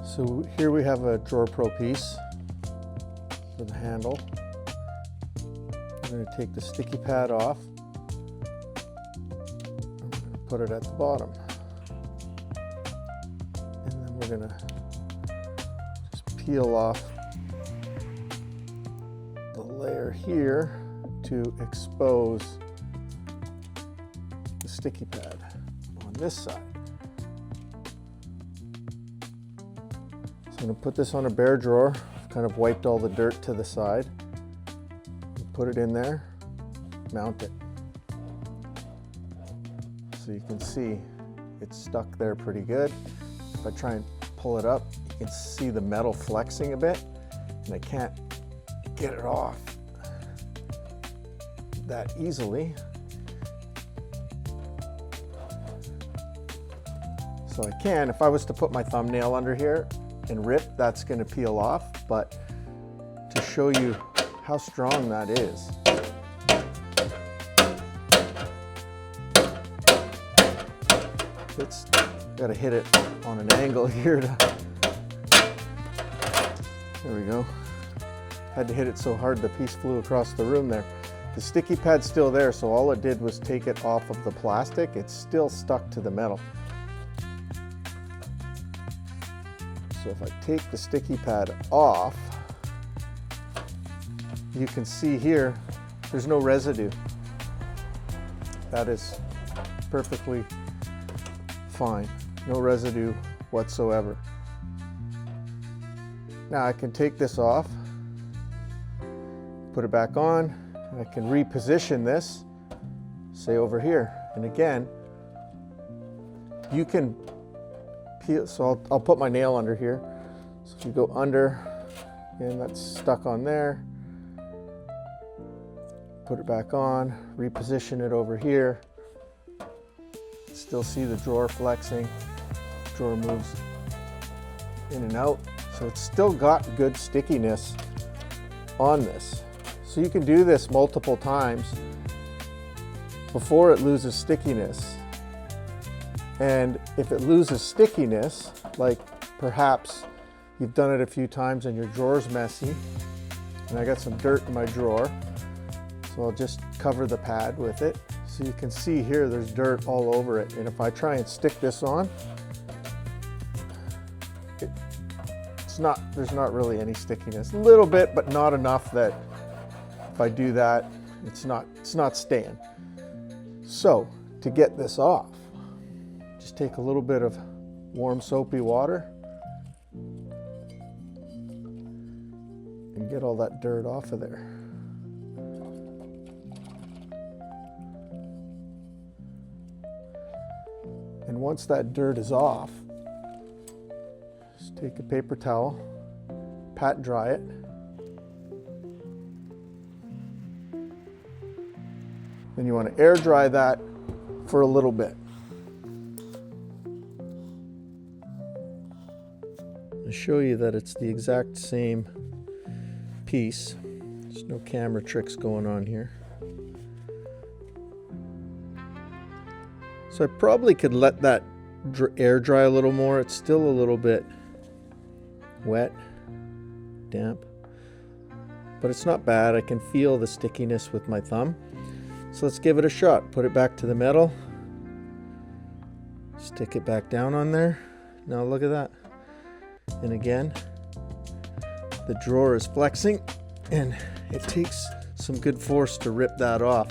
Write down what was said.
So here we have a DrawerPro piece for the handle. I'm going to take the sticky pad off. I'm going to put it at the bottom. And then we're going to just peel off the layer here to expose the sticky pad on this side. So I'm going to put this on a bare drawer. I've kind of wiped all the dirt to the side. Put it in there, mount it. So you can see it's stuck there pretty good. If I try and pull it up, you can see the metal flexing a bit, and I can't get it off that easily. So I can, if I was to put my thumbnail under here and rip, that's going to peel off, but to show you how strong that is. It's got to hit it on an angle here to, there we go. Had to hit it so hard the piece flew across the room there. The sticky pad's still there, so all it did was take it off of the plastic. It's still stuck to the metal. So if I take the sticky pad off, you can see here, there's no residue. That is perfectly fine. No residue whatsoever. Now I can take this off, put it back on, and I can reposition this, say over here. And again, you can peel, so I'll put my nail under here. So if you go under, and that's stuck on there, put it back on, reposition it over here. Still see the drawer flexing. Drawer moves in and out. So it's still got good stickiness on this. So you can do this multiple times before it loses stickiness. And if it loses stickiness, like perhaps you've done it a few times and your drawer's messy, and I got some dirt in my drawer, so I'll just cover the pad with it. So you can see here there's dirt all over it. And if I try and stick this on, there's not really any stickiness. A little bit, but not enough that if I do that, it's not staying. So to get this off, just take a little bit of warm soapy water and get all that dirt off of there. And once that dirt is off, just take a paper towel, pat dry it. Then you want to air dry that for a little bit. I'll show you that it's the exact same piece. There's no camera tricks going on here. So I probably could let that air dry a little more. It's still a little bit wet, damp, but it's not bad. I can feel the stickiness with my thumb. So let's give it a shot. Put it back to the metal. Stick it back down on there. Now look at that. And again, the drawer is flexing and it takes some good force to rip that off.